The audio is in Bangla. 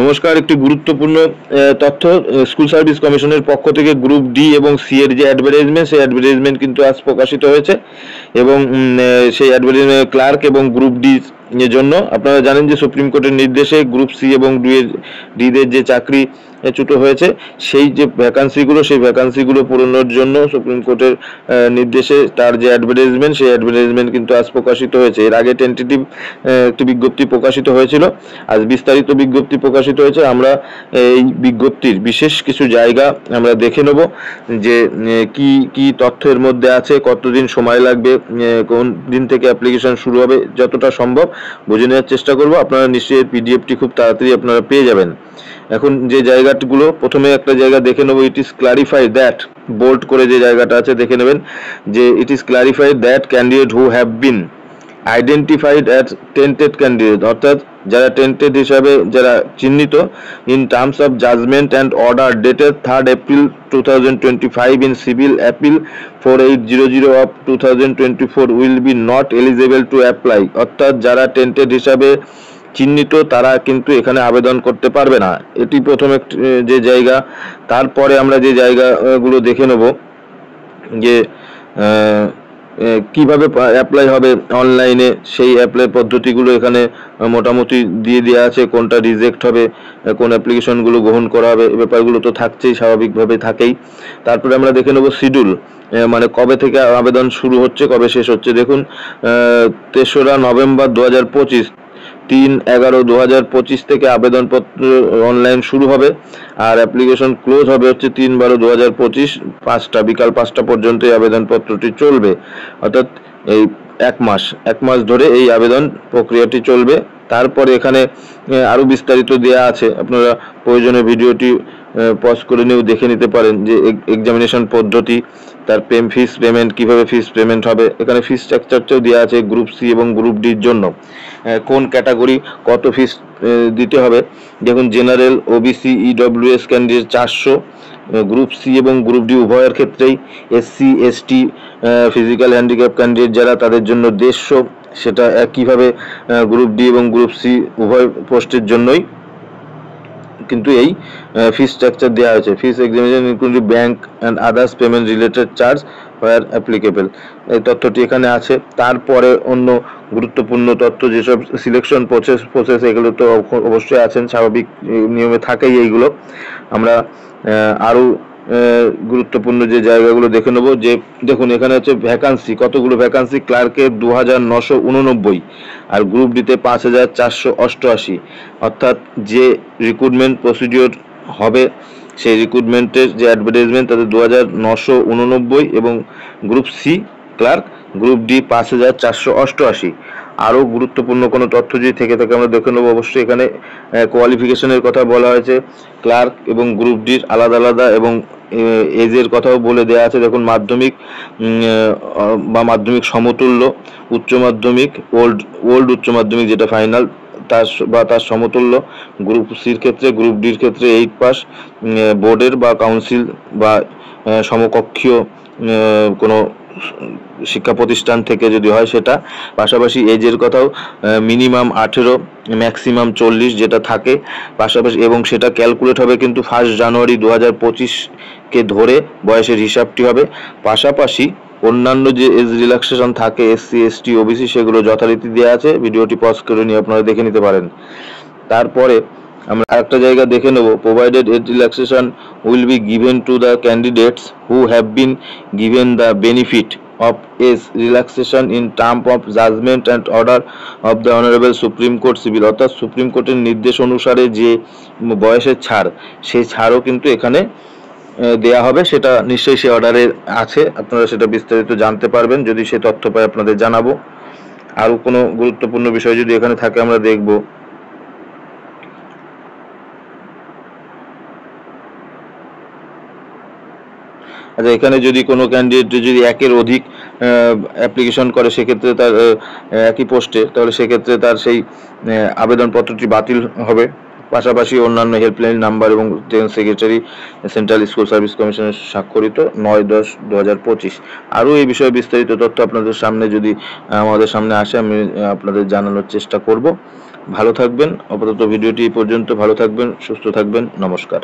নমস্কার, একটি গুরুত্বপূর্ণ তথ্য। স্কুল সার্ভিস কমিশনের পক্ষ থেকে গ্রুপ ডি এবং সি এর যে অ্যাডভার্টাইজমেন্ট, সেই অ্যাডভার্টাইজমেন্ট কিন্তু আজ প্রকাশিত হয়েছে এবং সেই অ্যাডভার্টাইজমেন্ট ক্লার্ক এবং গ্রুপ ডি এর জন্য আপনারা জানেন যে সুপ্রিম কোর্টের নির্দেশে গ্রুপ সি এবং ডিদের যে চাকরি চ্যুত হয়েছে, সেই যে ভ্যাকান্সিগুলো, সেই ভ্যাকান্সিগুলো পূরণের জন্য সুপ্রিম কোর্টের নির্দেশে তার যে অ্যাডভার্টাইজমেন্ট, সেই অ্যাডভার্টাইজমেন্ট কিন্তু আজ প্রকাশিত হয়েছে। এর আগে টেন্টেটিভ একটি বিজ্ঞপ্তি প্রকাশিত হয়েছিল, আজ বিস্তারিত বিজ্ঞপ্তি প্রকাশিত হয়েছে। আমরা এই বিজ্ঞপ্তির বিশেষ কিছু জায়গা আমরা দেখে নেব যে কি কি তথ্যের মধ্যে আছে, কতদিন সময় লাগবে, কোন দিন থেকে অ্যাপ্লিকেশন শুরু হবে, যতটা সম্ভব বুঝে নেওয়ার চেষ্টা করব। আপনারা নিশ্চয়ই পিডিএফটি খুব তাড়াতাড়ি আপনারা পেয়ে যাবেন। এখন যে জায়গাগুলো, প্রথমে একটা জায়গা দেখে নেব, it is clarified that, bold করে যে জায়গাটা আছে দেখে নেবেন যে it is clarified that candidate who have been identified as tainted candidate, অর্থাৎ যারা টেন্টেড হিসাবে যারা চিহ্নিত, in terms of judgment and order dated 3rd April 2025 in civil appeal 4800 of 2024 will be not eligible to apply. অর্থাৎ যারা টেন্টেড হিসাবে চিহ্নিত তারা কিন্তু এখানে আবেদন করতে পারবে না। এটি প্রথম যে জায়গা। তারপরে আমরা যে জায়গাগুলো দেখে নেব যে কিভাবে অ্যাপ্লাই হবে অনলাইনে, সেই অ্যাপ্লাই পদ্ধতিগুলো এখানে মোটামুটি দিয়ে দেওয়া আছে। কোনটা রিজেক্ট হবে, কোন অ্যাপ্লিকেশনগুলো গ্রহণ করা হবে, এই ব্যাপারগুলো তো থাকছেই, স্বাভাবিকভাবে থাকেই। তারপরে আমরা দেখে নেব শিডিউল, মানে কবে থেকে আবেদন শুরু হচ্ছে, কবে শেষ হচ্ছে। দেখুন 3রা নভেম্বর 2025, 3/11/2025 থেকে আবেদনপত্র অনলাইন শুরু হবে, আর অ্যাপ্লিকেশন ক্লোজ হবে হচ্ছে 3/12/2025 বিকাল 5টা পর্যন্ত এই আবেদনপত্রটি চলবে। অর্থাৎ এই এক মাস ধরে এই আবেদন প্রক্রিয়াটি চলবে। তারপরে এখানে আরও বিস্তারিত দেওয়া আছে, আপনারা প্রয়োজনে ভিডিওটি পজ করে নিয়েও দেখে নিতে পারেন যে এক্সামিনেশন পদ্ধতি, তার ফিস পেমেন্ট, কিভাবে ফিস পেমেন্ট হবে। এখানে ফিস স্ট্রাকচারটাও দেওয়া আছে গ্রুপ সি এবং গ্রুপ ডির জন্য, কোন ক্যাটাগরি কত ফিস দিতে হবে। দেখুন general, OBC, EWS candidate 400, group C এবং গ্রুপ ডি উভয়ের ক্ষেত্রেই, SC ST physical handicap candidate যারা, তাদের জন্য 150, সেটা একইভাবে গ্রুপ ডি এবং গ্রুপ সি উভয় পোস্টের জন্যই কিন্তু এই ফিস স্ট্রাকচার দেওয়া হয়েছে। Fees examination including bank and others payment related charge where applicable, এই তথ্যটি এখানে আছে। তারপরে অন্য গুরুত্বপূর্ণ তথ্য যেসব সিলেকশন প্রসেস এগুলো তো অবশ্যই আছেন, স্বাভাবিক নিয়মে থাকেই এইগুলো। আমরা আরও গুরুত্বপূর্ণ যে জায়গাগুলো দেখে নেব যে দেখুন এখানে হচ্ছে ভ্যাকান্সি, কতগুলো ভ্যাকান্সি। ক্লার্কের 2989 আর গ্রুপ ডিতে 5488। অর্থাৎ যে রিক্রুটমেন্ট প্রসিডিওর হবে, সেই রিক্রুটমেন্টের যে অ্যাডভার্টাইজমেন্ট তাদের 2989 এবং group C clerk, group D 5488। আরও গুরুত্বপূর্ণ কোনো তথ্য যদি থেকে থাকে আমরা দেখে নেব। অবশ্যই এখানে কোয়ালিফিকেশনের কথা বলা হয়েছে, ক্লার্ক এবং গ্রুপ ডির আলাদা আলাদা, এবং এজের কথাও বলে দেওয়া আছে। দেখুন মাধ্যমিক বা মাধ্যমিক সমতুল্য, উচ্চ মাধ্যমিক, ওল্ড উচ্চ মাধ্যমিক যেটা ফাইনাল, তার সমতুল্য। গ্রুপ সির ক্ষেত্রে, গ্রুপ ডির ক্ষেত্রে 8 পাস, বোর্ডের বা কাউন্সিল বা সমকক্ষীয় কোনো শিক্ষা প্রতিষ্ঠান থেকে যদি হয় সেটা। পাশাপাশি এজের কথাও মিনিমাম 18, ম্যাক্সিমাম 40 যেটা থাকে পাশাপাশি, এবং সেটা ক্যালকুলেট হবে কিন্তু 1 জানুয়ারি 2025-কে ধরে বয়সের হিসাবটি হবে। পাশাপাশি অন্যান্য যে এজ রিল্যাক্সেশন থাকে এসসি এসটি ওবিসি, সেগুলো যথারীতি দেওয়া আছে, ভিডিওটি পজ করে নিয়ে আপনারা দেখে নিতে পারেন। তারপরে আমরা আরেকটা জায়গা দেখে নেব, provided age relaxation will be given to the candidates who have been given the benefit of age relaxation in term of judgment and order of the Honorable Supreme Court Civil, অর্থাৎ সুপ্রিম কোর্টের নির্দেশ অনুসারে যে বয়সের ছাড়, সেই ছাড়ও কিন্তু এখানে দেয়া হবে। সেটা নিশ্চয়ই সে অর্ডারে আছে, আপনারা সেটা বিস্তারিত জানতে পারবেন যদি সে তথ্য পাই, আপনাদের জানাবো। আরও কোনো গুরুত্বপূর্ণ বিষয় যদি এখানে থাকে আমরা দেখব। আচ্ছা, এখানে যদি কোনো ক্যান্ডিডেট যদি একের অধিক অ্যাপ্লিকেশন করে সেক্ষেত্রে তার একই পোস্টে, তাহলে সেক্ষেত্রে তার সেই আবেদনপত্রটি বাতিল হবে। পাশাপাশি অন্যান্য হেল্পলাইন নাম্বার এবং সেক্রেটারি সেন্ট্রাল স্কুল সার্ভিস কমিশনের স্বাক্ষরিত 9/10/2025। আরও এই বিষয়ে বিস্তারিত তথ্য আপনাদের সামনে যদি আমাদের সামনে আসে আমি আপনাদের জানানোর চেষ্টা করব। ভালো থাকবেন। আপাতত ভিডিওটি এই পর্যন্ত। ভালো থাকবেন, সুস্থ থাকবেন। নমস্কার।